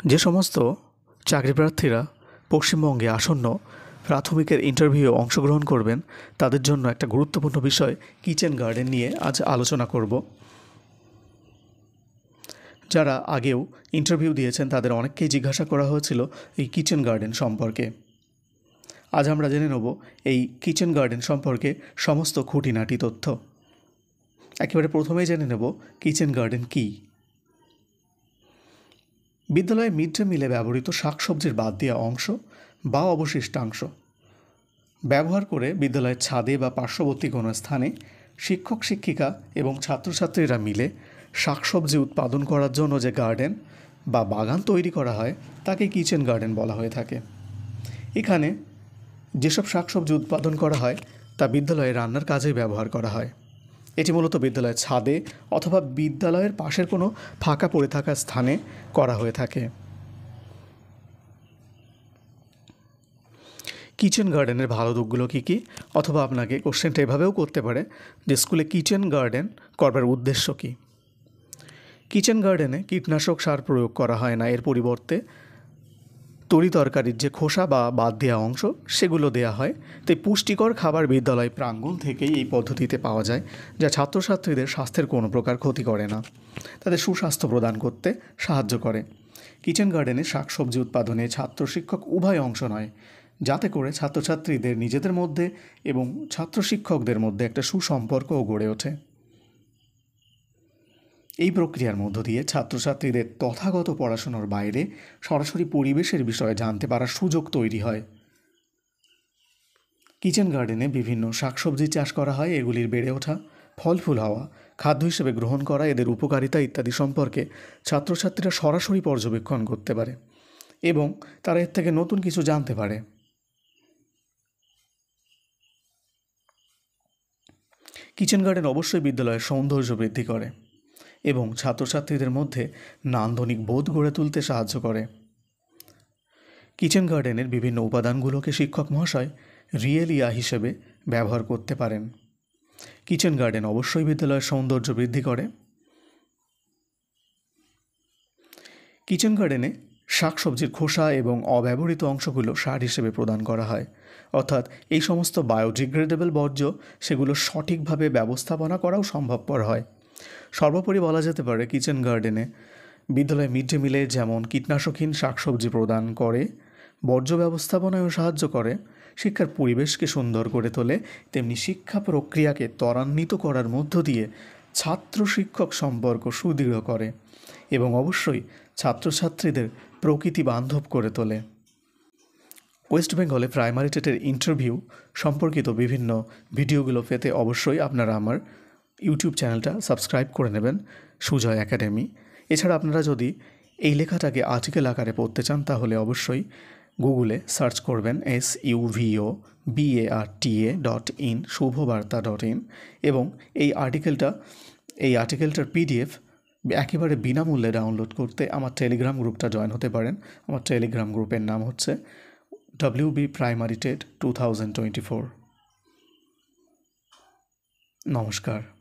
যে সমস্ত চাকরি প্রার্থীরা পশ্চিমবঙ্গে আসন্ন প্রাথমিকের ইন্টারভিউ অংশগ্রহণ করবেন তাদের জন্য একটা গুরুত্বপূর্ণ বিষয় কিচেন গার্ডেন নিয়ে আজ আলোচনা করব। যারা আগেও ইন্টারভিউ দিয়েছেন তাদের অনেককেই জিজ্ঞাসা করা হয়েছিল এই কিচেন গার্ডেন সম্পর্কে। আজ আমরা জেনে নেব এই কিচেন গার্ডেন সম্পর্কে সমস্ত খুঁটিনাটি তথ্য। একেবারে প্রথমেই জেনে নেব কিচেন গার্ডেন কী। বিদ্যালয়ে মিড ডে মিলে ব্যবহৃত শাকসবজির বাদ দেওয়া অংশ বা অবশিষ্টাংশ ব্যবহার করে বিদ্যালয়ের ছাদে বা পার্শ্ববর্তী কোনো স্থানে শিক্ষক শিক্ষিকা এবং ছাত্রছাত্রীরা মিলে শাকসবজি উৎপাদন করার জন্য যে গার্ডেন বা বাগান তৈরি করা হয় তাকে কিচেন গার্ডেন বলা হয়ে থাকে। এখানে যেসব শাকসবজি উৎপাদন করা হয় তা বিদ্যালয়ে রান্নার কাজেই ব্যবহার করা হয়। এটি মূলত বিদ্যালয়ের ছাদে অথবা বিদ্যালয়ের পাশের কোনো ফাঁকা পড়ে থাকা স্থানে করা হয়ে থাকে। কিচেন গার্ডেনের ভালো দিকগুলো কী কী, অথবা আপনাকে কোশ্চেনটা এভাবেও করতে পারে যে স্কুলে কিচেন গার্ডেন করবার উদ্দেশ্য কী। কিচেন গার্ডেনে কীটনাশক সার প্রয়োগ করা হয় না, এর পরিবর্তে তরিতরকারির যে খোসা বা বাদ দেওয়া অংশ সেগুলো দেওয়া হয়। তাই পুষ্টিকর খাবার বিদ্যালয় প্রাঙ্গণ থেকেই এই পদ্ধতিতে পাওয়া যায়, যা ছাত্রছাত্রীদের স্বাস্থ্যের কোনো প্রকার ক্ষতি করে না, তাদের সুস্বাস্থ্য প্রদান করতে সাহায্য করে। কিচেন গার্ডেনে শাকসবজি উৎপাদনে ছাত্র শিক্ষক উভয় অংশ নয়, যাতে করে ছাত্রছাত্রীদের নিজেদের মধ্যে এবং ছাত্র শিক্ষকদের মধ্যে একটা সুসম্পর্কও গড়ে ওঠে। এই প্রক্রিয়ার মধ্য দিয়ে ছাত্রছাত্রীদের তথাগত পড়াশোনার বাইরে সরাসরি পরিবেশের বিষয়ে জানতে পারার সুযোগ তৈরি হয়। কিচেন গার্ডেনে বিভিন্ন শাকসবজি চাষ করা হয়। এগুলির বেড়ে ওঠা, ফল ফুল হওয়া, খাদ্য হিসেবে গ্রহণ করা, এদের উপকারিতা ইত্যাদি সম্পর্কে ছাত্রছাত্রীরা সরাসরি পর্যবেক্ষণ করতে পারে এবং তারা এর থেকে নতুন কিছু জানতে পারে। কিচেন গার্ডেন অবশ্যই বিদ্যালয়ের সৌন্দর্য বৃদ্ধি করে এবং ছাত্রছাত্রীদের মধ্যে নান্দনিক বোধ গড়ে তুলতে সাহায্য করে। কিচেন গার্ডেনের বিভিন্ন উপাদানগুলোকে শিক্ষক মহাশয় রিয়েলিয়া হিসেবে ব্যবহার করতে পারেন। কিচেন গার্ডেন অবশ্যই বিদ্যালয়ের সৌন্দর্য বৃদ্ধি করে। কিচেন গার্ডেনে শাকসবজির খোসা এবং অব্যবহৃত অংশগুলো সার হিসেবে প্রদান করা হয়, অর্থাৎ এই সমস্ত বায়োডিগ্রেডেবল বর্জ্য সেগুলো সঠিকভাবে ব্যবস্থাপনা করাও সম্ভবপর হয়। সর্বোপরি বলা যেতে পারে কিচেন গার্ডেনে বিদ্যালয়ে মিড ডে মিলে যেমন কীটনাশকহীন শাকসবজি প্রদান করে, বর্জ্য ব্যবস্থাপনায়ও সাহায্য করে, শিক্ষার পরিবেশকে সুন্দর করে তোলে, তেমনি শিক্ষা প্রক্রিয়াকে ত্বরান্বিত করার মধ্য দিয়ে ছাত্র শিক্ষক সম্পর্ক সুদৃঢ় করে এবং অবশ্যই ছাত্রছাত্রীদের প্রকৃতি বান্ধব করে তোলে। ওয়েস্ট বেঙ্গলে প্রাইমারি টেটের ইন্টারভিউ সম্পর্কিত বিভিন্ন ভিডিওগুলো পেতে অবশ্যই আপনারা আমার ইউটিউব চ্যানেলটা সাবস্ক্রাইব করে নেবেন, সুজয় একাডেমি। এছাড়া আপনারা যদি এই লেখাটাকে আর্টিকেল আকারে পড়তে চান তাহলে অবশ্যই গুগলে সার্চ করবেন SUVOBARTA.in শুভবার্তা.in এবং এই আর্টিকেলটার PDF একেবারে বিনামূল্যে ডাউনলোড করতে আমার টেলিগ্রাম গ্রুপটা জয়েন হতে পারেন। আমার টেলিগ্রাম গ্রুপের নাম হচ্ছে WB Primary TET 2024। নমস্কার।